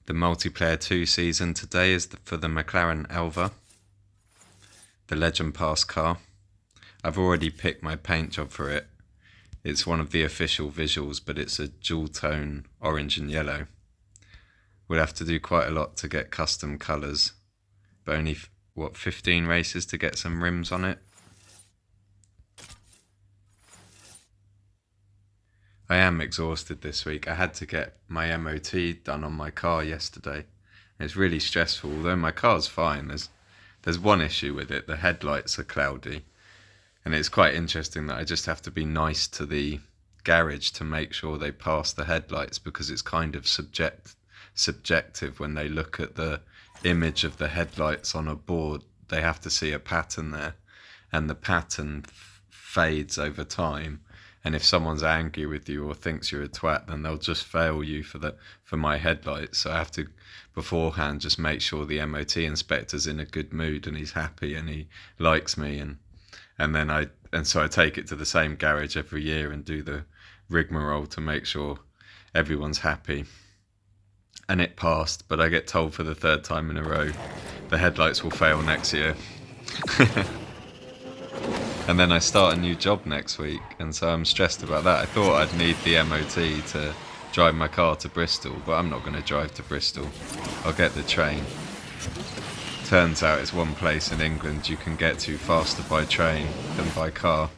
The multiplayer 2 season today is for the McLaren Elva, the Legend Pass car. I've already picked my paint job for it. It's one of the official visuals, but it's a dual tone orange and yellow. We'll have to do quite a lot to get custom colours, but only, 15 races to get some rims on it? I am exhausted this week. I had to get my MOT done on my car yesterday. It's really stressful, although my car's fine. There's one issue with it. The headlights are cloudy. And it's quite interesting that I just have to be nice to the garage to make sure they pass the headlights, because it's kind of subjective when they look at the image of the headlights on a board. They have to see a pattern there, and the pattern fades over time. And if someone's angry with you or thinks you're a twat, then they'll just fail you for my headlights. So I have to beforehand just make sure the MOT inspector's in a good mood and he's happy and he likes me, and so I take it to the same garage every year and do the rigmarole to make sure everyone's happy. And it passed, but I get told for the third time in a row the headlights will fail next year. And then I start a new job next week, and so I'm stressed about that. I thought I'd need the MOT to drive my car to Bristol, but I'm not going to drive to Bristol. I'll get the train. Turns out it's one place in England you can get to faster by train than by car.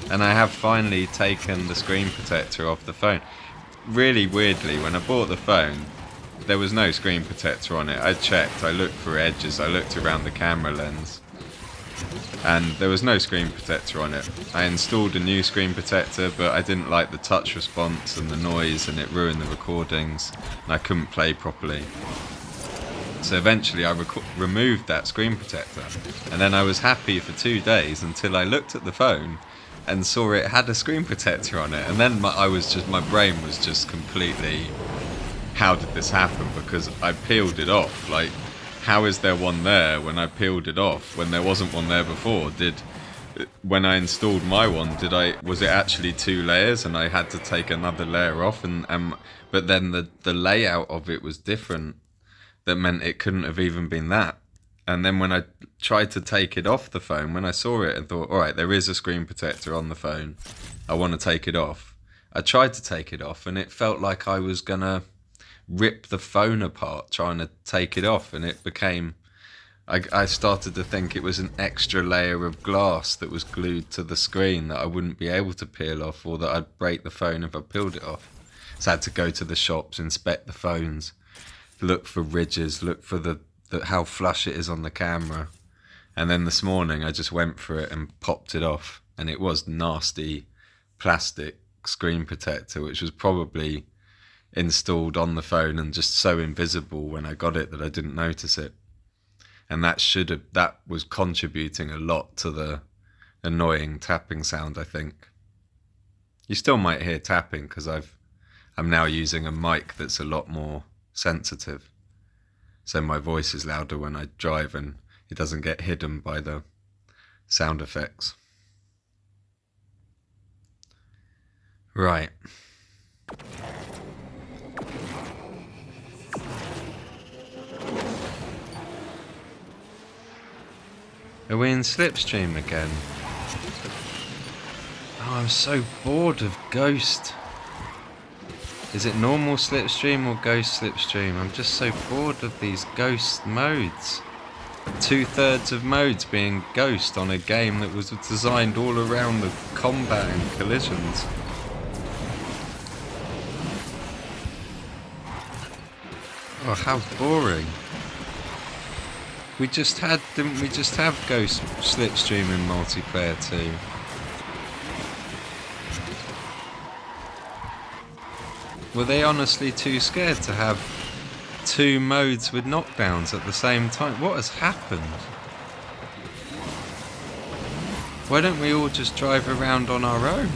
And I have finally taken the screen protector off the phone. Really weirdly, when I bought the phone, there was no screen protector on it. I checked, I looked for edges, I looked around the camera lens, and there was no screen protector on it. I installed a new screen protector, but I didn't like the touch response and the noise, and it ruined the recordings, and I couldn't play properly. So eventually I removed that screen protector, and then I was happy for 2 days until I looked at the phone and saw it had a screen protector on it, and then my brain was just completely, how did this happen? Because I peeled it off. Like, how is there one there when I peeled it off when there wasn't one there before? When I installed my one, was it actually 2 layers and I had to take another layer off? But then the layout of it was different. That meant it couldn't have even been that. And then when I tried to take it off the phone, when I saw it and thought, all right, there is a screen protector on the phone, I want to take it off. I tried to take it off, and it felt like I was gonna rip the phone apart trying to take it off, and it became, I started to think it was an extra layer of glass that was glued to the screen that I wouldn't be able to peel off, or that I'd break the phone if I peeled it off. So I had to go to the shops, inspect the phones, look for ridges, look for how flush it is on the camera. And then this morning I just went for it and popped it off, and it was nasty plastic screen protector, which was probably installed on the phone and just so invisible when I got it that I didn't notice it. And that was contributing a lot to the annoying tapping sound, I think. You still might hear tapping because I'm now using a mic that's a lot more sensitive, so my voice is louder when I drive and it doesn't get hidden by the sound effects. Right. Are we in Slipstream again? Oh, I'm so bored of Ghost. Is it normal Slipstream or Ghost Slipstream? I'm just so bored of these Ghost modes. 2/3 of modes being Ghost on a game that was designed all around the combat and collisions. Oh, how boring. Didn't we just have Ghost Slipstream in multiplayer too? Were they honestly too scared to have 2 modes with knockdowns at the same time? What has happened? Why don't we all just drive around on our own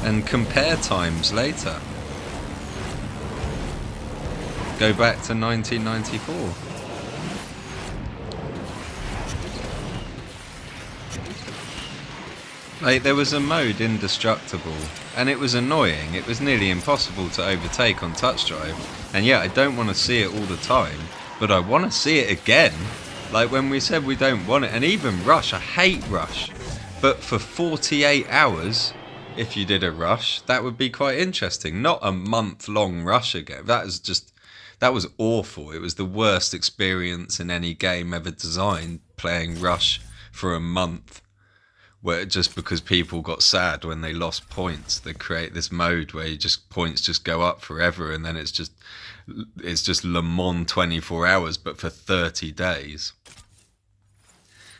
and compare times later? Go back to 1994. Like, there was a mode indestructible, and it was annoying. It was nearly impossible to overtake on TouchDrive. And yeah, I don't want to see it all the time, but I want to see it again. Like when we said we don't want it, and even Rush, I hate Rush. But for 48 hours, if you did a Rush, that would be quite interesting. Not a month-long Rush again. That was awful. It was the worst experience in any game ever designed, playing Rush for a month. Where just because people got sad when they lost points, they create this mode where points just go up forever, and then it's just Le Mans 24 hours, but for 30 days.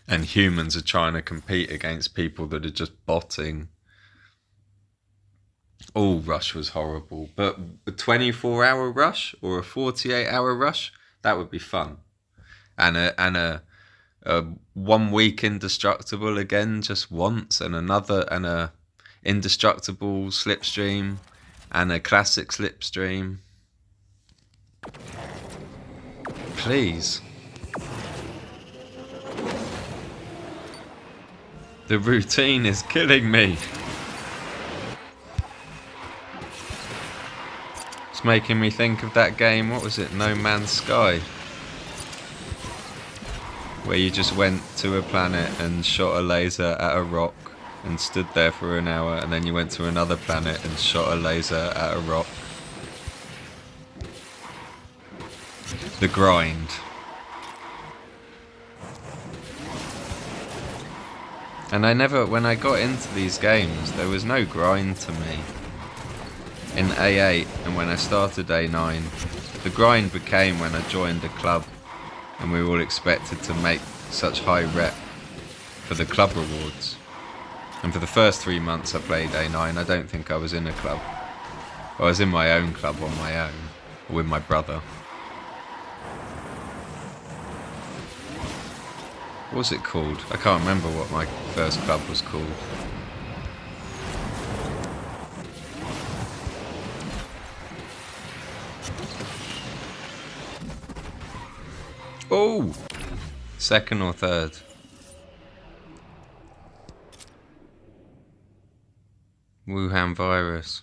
And humans are trying to compete against people that are just botting. All Rush was horrible, but a 24-hour Rush or a 48-hour Rush, that would be fun. And a 1 week indestructible again just once, and a indestructible slipstream, and a classic slipstream. Please. The routine is killing me. It's making me think of that game, what was it, No Man's Sky? Where you just went to a planet and shot a laser at a rock and stood there for an hour, and then you went to another planet and shot a laser at a rock. The grind. And when I got into these games, there was no grind to me. In A8 and when I started A9, the grind became when I joined a club, and we were all expected to make such high rep for the club rewards. And for the first 3 months I played A9, I don't think I was in a club. I was in my own club on my own, with my brother. What was it called? I can't remember what my first club was called. Oh! Second or third? Wuhan virus.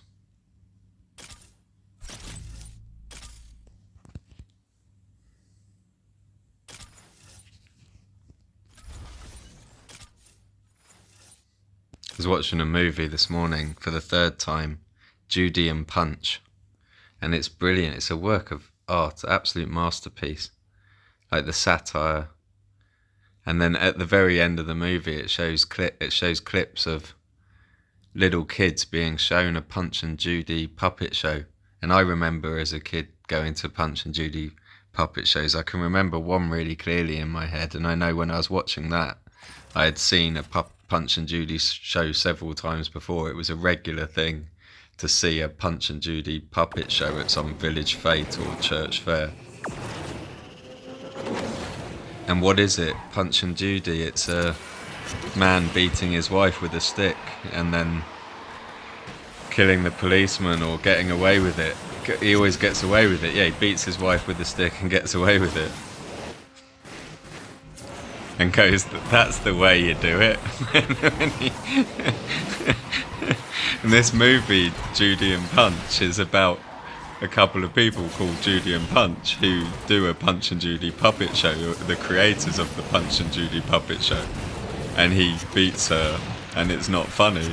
I was watching a movie this morning for the third time, Judy and Punch, and it's brilliant. It's a work of art, absolute masterpiece. Like the satire, and then at the very end of the movie, it shows clips of little kids being shown a Punch and Judy puppet show. And I remember as a kid going to Punch and Judy puppet shows. I can remember one really clearly in my head, and I know when I was watching that, I had seen a Punch and Judy show several times before. It was a regular thing to see a Punch and Judy puppet show at some village fete or church fair. And what is it? Punch and Judy, it's a man beating his wife with a stick and then killing the policeman or getting away with it. He always gets away with it. Yeah, he beats his wife with a stick and gets away with it. And goes, that's the way you do it. And this movie, Judy and Punch, is about a couple of people called Judy and Punch who do a Punch and Judy puppet show, the creators of the Punch and Judy puppet show. And he beats her, and it's not funny.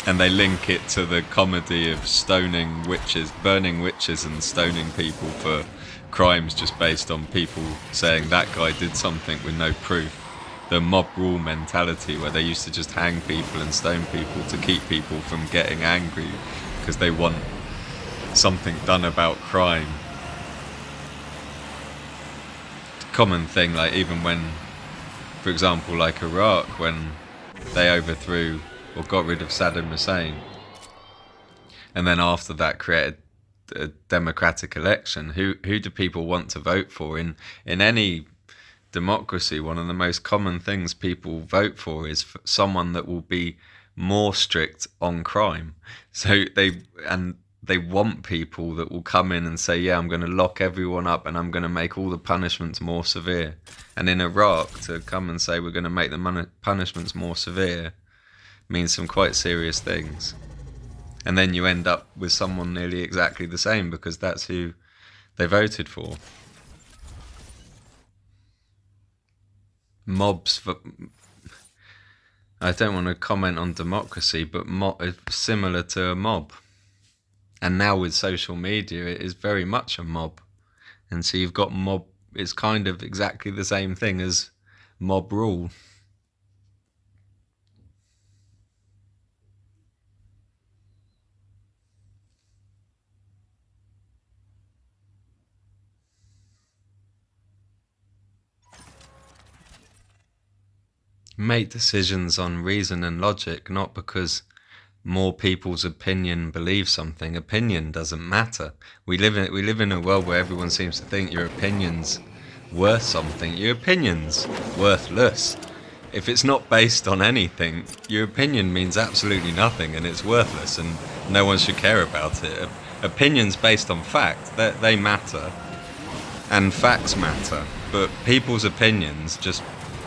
And they link it to the comedy of stoning witches, burning witches and stoning people for crimes just based on people saying that guy did something with no proof. The mob rule mentality where they used to just hang people and stone people to keep people from getting angry because they want something done about crime. Common thing, like even when, for example, like Iraq, when they overthrew or got rid of Saddam Hussein, and then after that created a democratic election, who do people want to vote for? In any democracy, one of the most common things people vote for is someone that will be more strict on crime. So and they want people that will come in and say, yeah, I'm going to lock everyone up and I'm going to make all the punishments more severe. And in Iraq, to come and say we're going to make the punishments more severe means some quite serious things. And then you end up with someone nearly exactly the same because that's who they voted for. Mobs for... I don't want to comment on democracy, but similar to a mob. And now with social media, it is very much a mob. And so you've got mob, it's kind of exactly the same thing as mob rule. Make decisions on reason and logic, not because more people's opinion believe something. Opinion doesn't matter. We live in a world where everyone seems to think your opinion's worth something. Your opinion's worthless. If it's not based on anything, your opinion means absolutely nothing and it's worthless and no one should care about it. Opinions based on fact, they matter and facts matter, but people's opinions just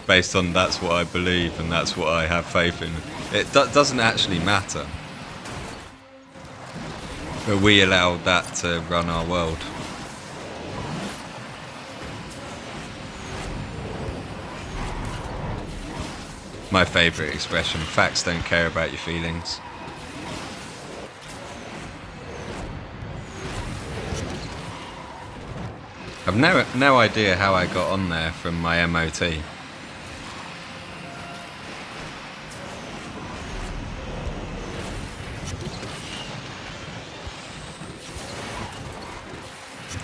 based on that's what I believe and that's what I have faith in, it doesn't actually matter. But we allow that to run our world. My favourite expression, facts don't care about your feelings. I've no idea how I got on there from my MOT.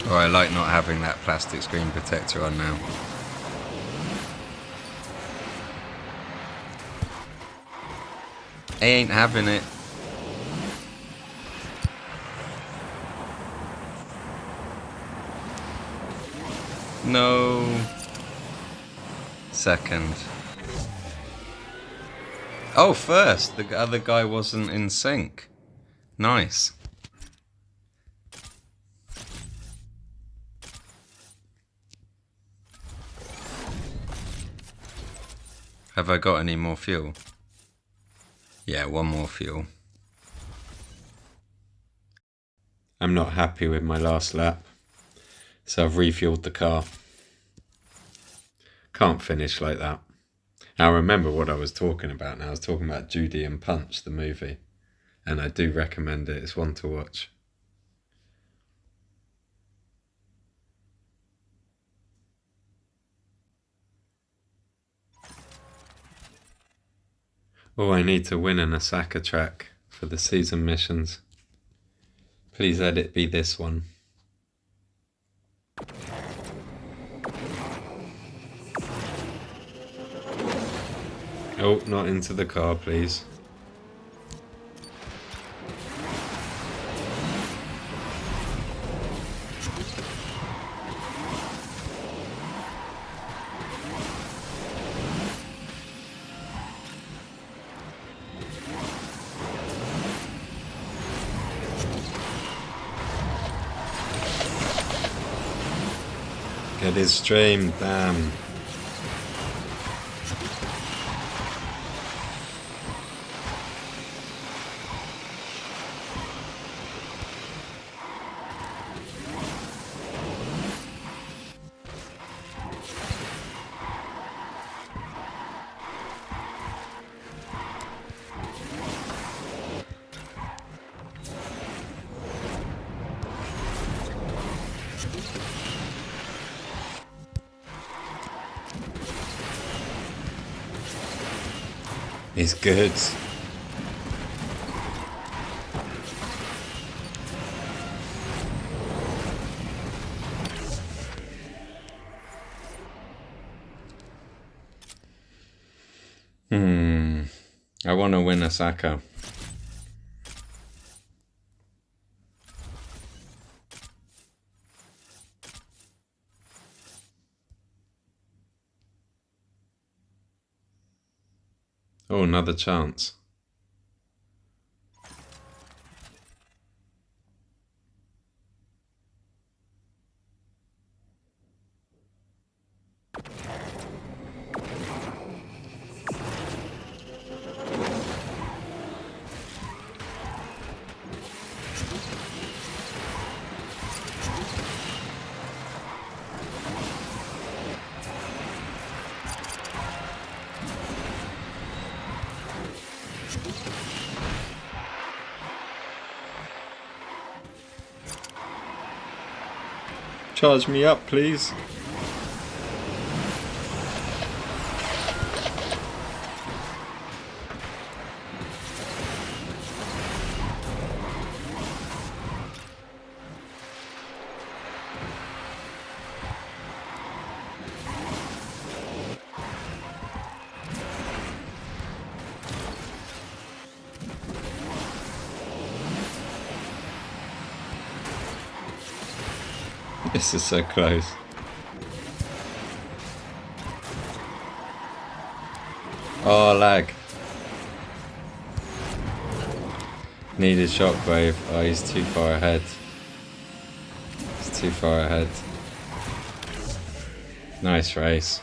Or I like not having that plastic screen protector on now. I ain't having it. No. Second. Oh, first. The other guy wasn't in sync. Nice. Have I got any more fuel? Yeah, one more fuel. I'm not happy with my last lap, so I've refueled the car. Can't finish like that. Now I remember what I was talking about now. I was talking about Judy and Punch, the movie, and I do recommend it. It's one to watch. Oh, I need to win an Osaka track for the season missions. Please let it be this one. Oh, not into the car, please. Get his stream, damn. He's good. I want to win Osaka. Oh, another chance. Charge me up, please. This is so close. Oh, lag. Needed shockwave. Oh, he's too far ahead. He's too far ahead. Nice race.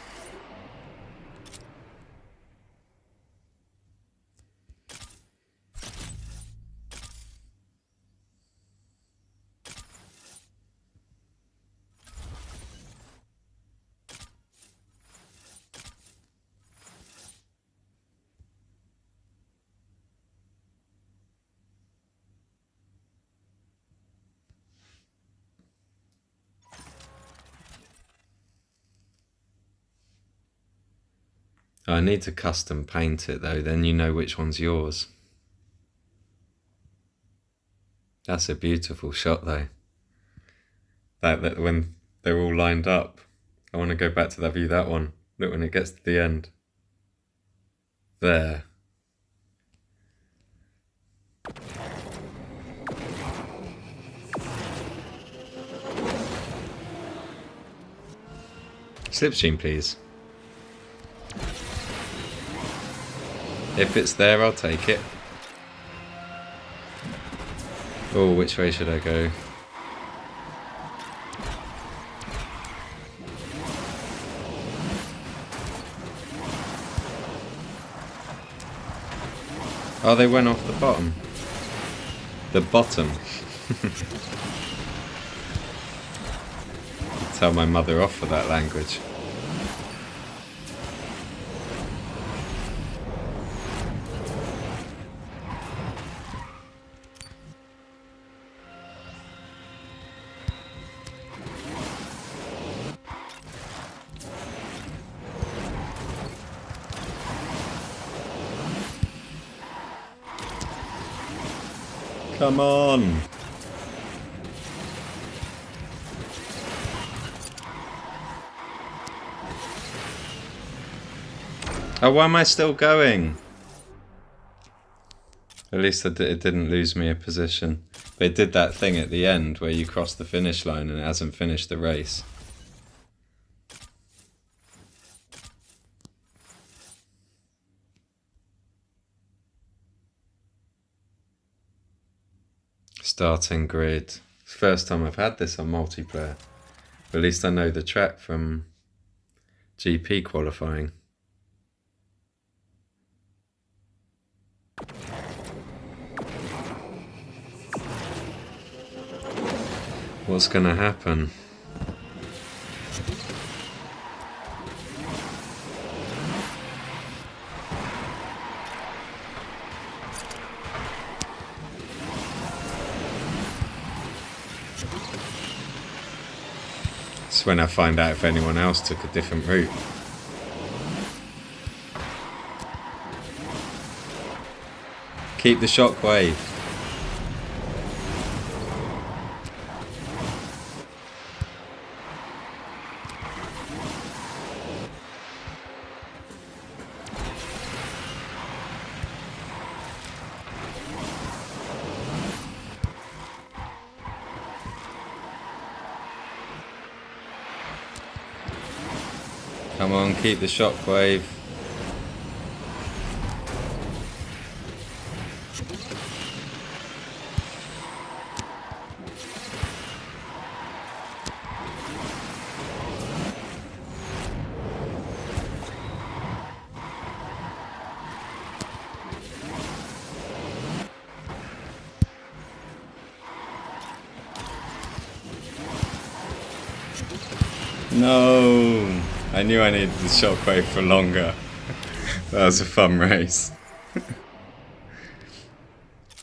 I need to custom paint it though, then you know which one's yours. That's a beautiful shot though. That when they're all lined up. I want to go back to that view, that one. Look when it gets to the end. There. Slipstream, please. If it's there, I'll take it. Oh, which way should I go? Oh, they went off the bottom. The bottom. Tell my mother off for that language. Come on! Oh, why am I still going? At least it didn't lose me a position. But it did that thing at the end where you cross the finish line and it hasn't finished the race. Starting grid. It's the first time I've had this on multiplayer. But at least I know the track from GP qualifying. What's gonna happen? It's when I find out if anyone else took a different route. Keep the shockwave. Come on, keep the shockwave. No! I knew I needed the shockwave for longer. That was a fun race.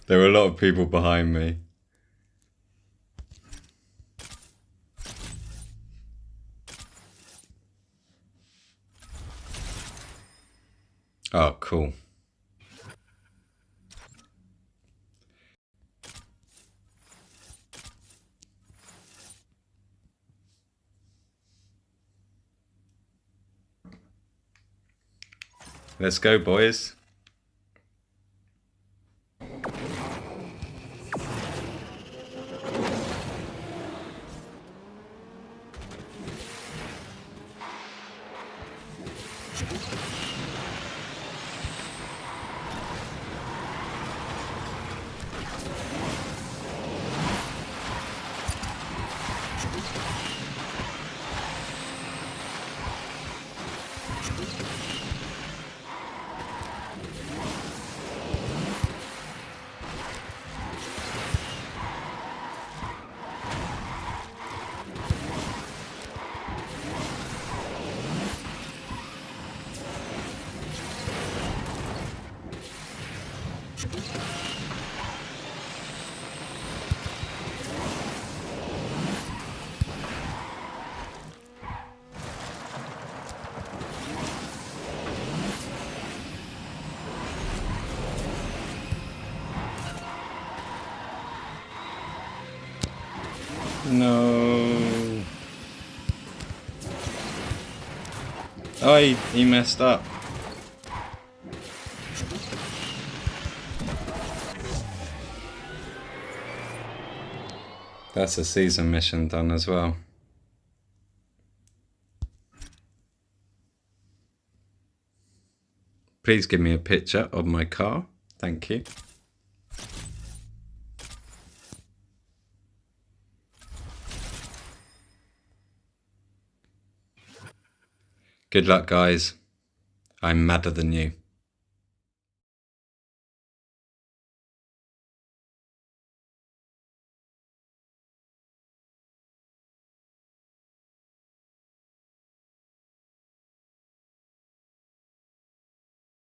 There were a lot of people behind me. Oh, cool. Let's go, boys. No. Oh, he messed up. That's a season mission done as well. Please give me a picture of my car. Thank you. Good luck, guys. I'm madder than you.